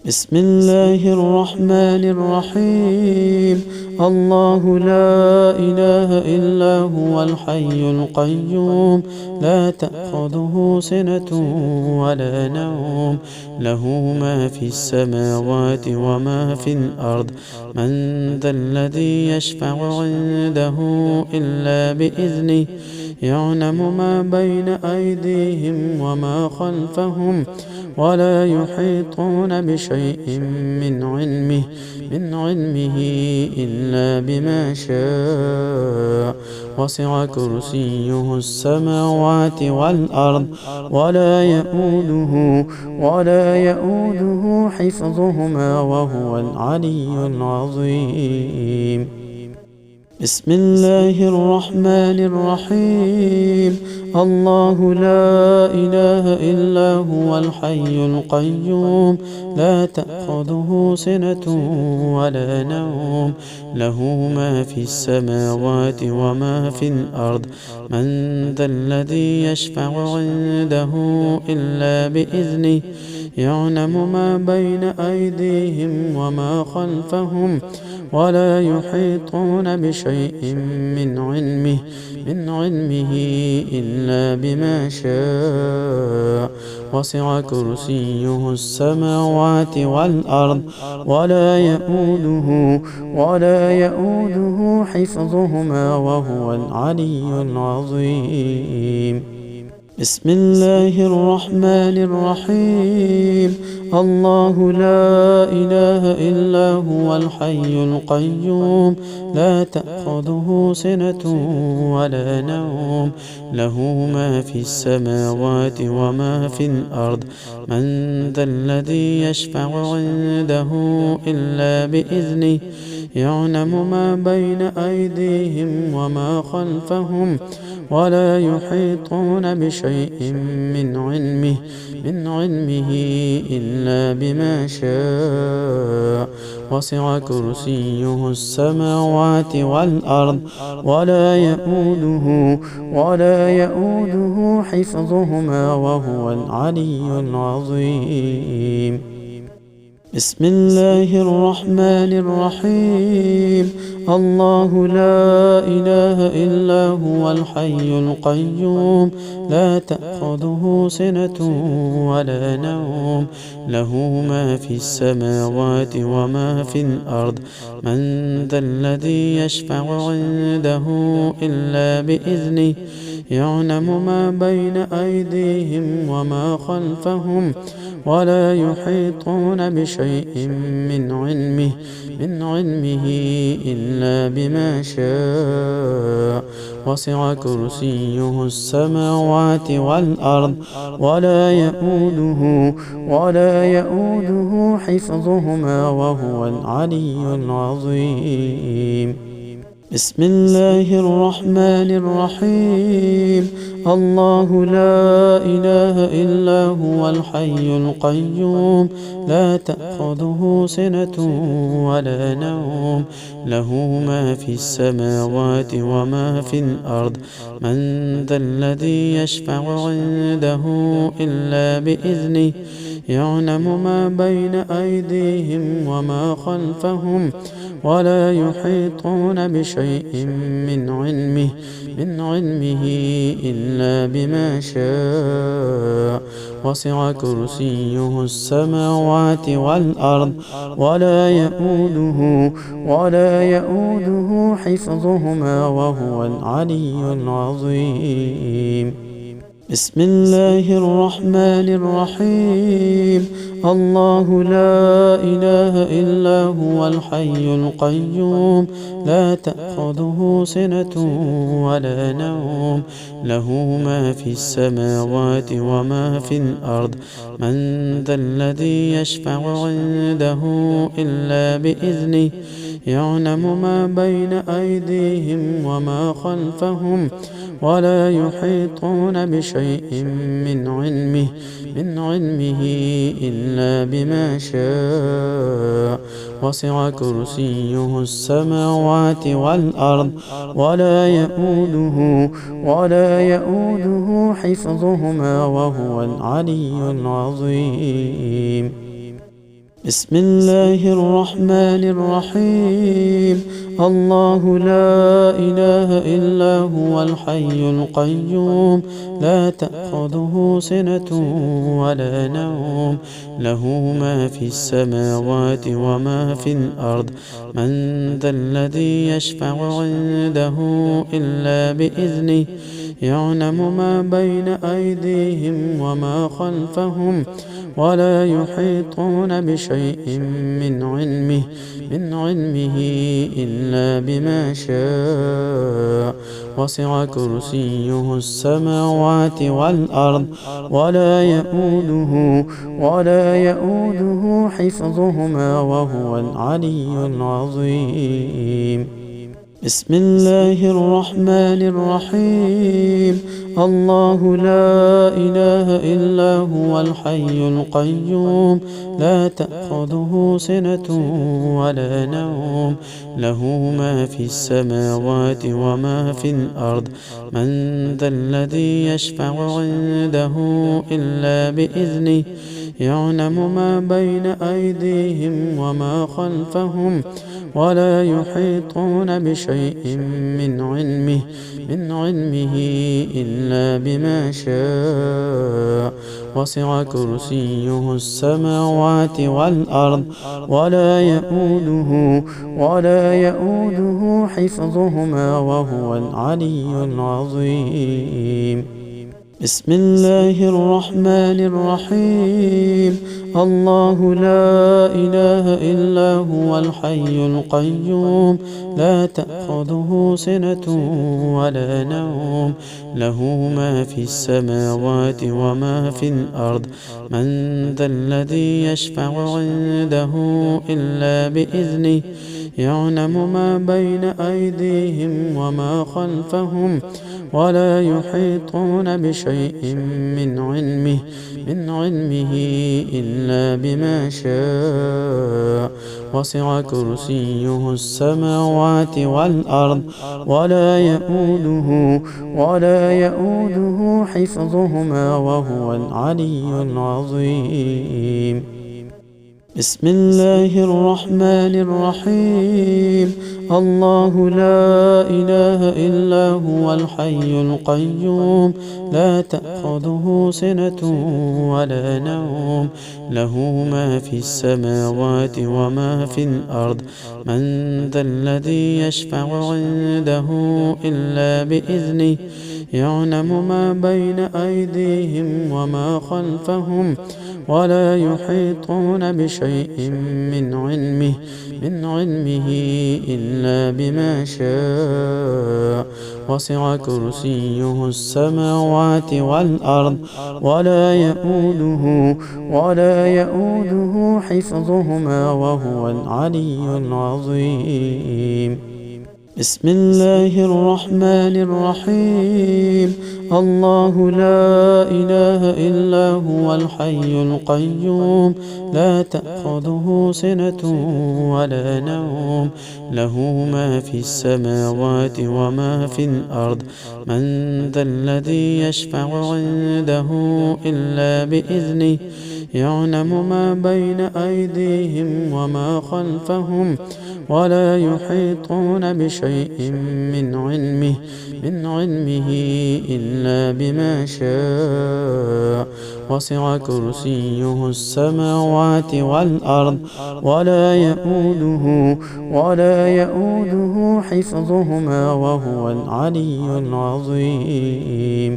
بسم الله الرحمن الرحيم. الله لا إله إلا هو الحي القيوم، لا تأخذه سنة ولا نوم، له ما في السماوات وما في الأرض. من ذا الذي يشفع عنده إلا بإذنه، يعلم ما بين أيديهم وما خلفهم، ولا يحيطون بشيء من علمه إلا بما شاء. وسع كرسيه السماوات والأرض، ولا يؤوده حفظهما، وهو العلي العظيم. بسم الله الرحمن الرحيم. الله لا إله إلا هو الحي القيوم، لا تأخذه سنة ولا نوم، له ما في السماوات وما في الأرض. من ذا الذي يشفع عنده إلا بإذنه، يعلم ما بين أيديهم وما خلفهم، ولا يحيطون بشيء من علمه إلا بما شاء. وسع كرسيه السماوات والأرض، ولا يؤوده حفظهما، وهو العلي العظيم. بسم الله الرحمن الرحيم. الله لا إله إلا هو الحي القيوم، لا تأخذه سنة ولا نوم، له ما في السماوات وما في الأرض. من ذا الذي يشفع عنده إلا بإذنه، يعلم ما بين أيديهم وما خلفهم، ولا يحيطون بشيء من علمه إلا بما شاء. وسع كرسيه السماوات والأرض، ولا يؤوده حفظهما، وهو العلي العظيم. بسم الله الرحمن الرحيم. الله لا إله إلا هو الحي القيوم، لا تأخذه سنة ولا نوم، له ما في السماوات وما في الأرض. من ذا الذي يشفع عنده إلا بإذنه، يعلم ما بين أيديهم وما خلفهم، ولا يحيطون بشيء من علمه إلا بما شاء. وسع كرسيه السماوات والأرض، ولا يؤوده حفظهما، وهو العلي العظيم. بسم الله الرحمن الرحيم. الله لا إله إلا هو الحي القيوم، لا تأخذه سنة ولا نوم، له ما في السماوات وما في الأرض. من ذا الذي يشفع عنده إلا بإذنه، يعلم ما بين أيديهم وما خلفهم، ولا يحيطون بشيء من علمه إلا بما شاء. وسع كرسيه السماوات والأرض، ولا يؤوده حفظهما، وهو العلي العظيم. بسم الله الرحمن الرحيم. الله لا إله إلا هو الحي القيوم، لا تأخذه سنة ولا نوم، له ما في السماوات وما في الأرض. من ذا الذي يشفع عنده إلا بإذنه، يعلم ما بين أيديهم وما خلفهم، ولا يحيطون بشيء من علمه إلا بما شاء. وسع كرسيه السماوات والأرض، ولا يؤوده حفظهما، وهو العلي العظيم. بسم الله الرحمن الرحيم. الله لا إله إلا هو الحي القيوم، لا تأخذه سنة ولا نوم، له ما في السماوات وما في الأرض. من ذا الذي يشفع عنده إلا بإذنه، يعلم ما بين أيديهم وما خلفهم، ولا يحيطون بشيء من علمه إلا بما شاء. وسع كرسيه السماوات والأرض، ولا يؤوده حفظهما، وهو العلي العظيم. بسم الله الرحمن الرحيم. الله لا إله إلا هو الحي القيوم، لا تأخذه سنة ولا نوم، له ما في السماوات وما في الأرض. من ذا الذي يشفع عنده إلا بإذنه، يعلم ما بين أيديهم وما خلفهم، ولا يحيطون بشيء من علمه إلا بما شاء. وسع كرسيه السماوات والأرض، ولا يؤوده حفظهما، وهو العلي العظيم. بسم الله الرحمن الرحيم. الله لا إله إلا هو الحي القيوم، لا تأخذه سنة ولا نوم، له ما في السماوات وما في الأرض. من ذا الذي يشفع عنده إلا بإذنه، يعلم ما بين أيديهم وما خلفهم، ولا يحيطون بشيء من علمه إلا بما شاء. وسع كرسيه السماوات والأرض، ولا يؤوده حفظهما، وهو العلي العظيم. بسم الله الرحمن الرحيم. الله لا إله إلا هو الحي القيوم، لا تأخذه سنة ولا نوم، له ما في السماوات وما في الأرض. من ذا الذي يشفع عنده إلا بإذنه، يعلم ما بين أيديهم وما خلفهم، ولا يحيطون بشيء من علمه إلا بما شاء. وسع كرسيه السماوات والأرض، ولا يؤوده حفظهما، وهو العلي العظيم. بسم الله الرحمن الرحيم. الله لا إله إلا هو الحي القيوم، لا تأخذه سنة ولا نوم، له ما في السماوات وما في الأرض. من ذا الذي يشفع عنده إلا بإذنه، يعلم ما بين أيديهم وما خلفهم، ولا يحيطون بشيء من علمه إلا بما شاء. وسع كرسيه السماوات والأرض، ولا يؤوده حفظهما، وهو العلي العظيم.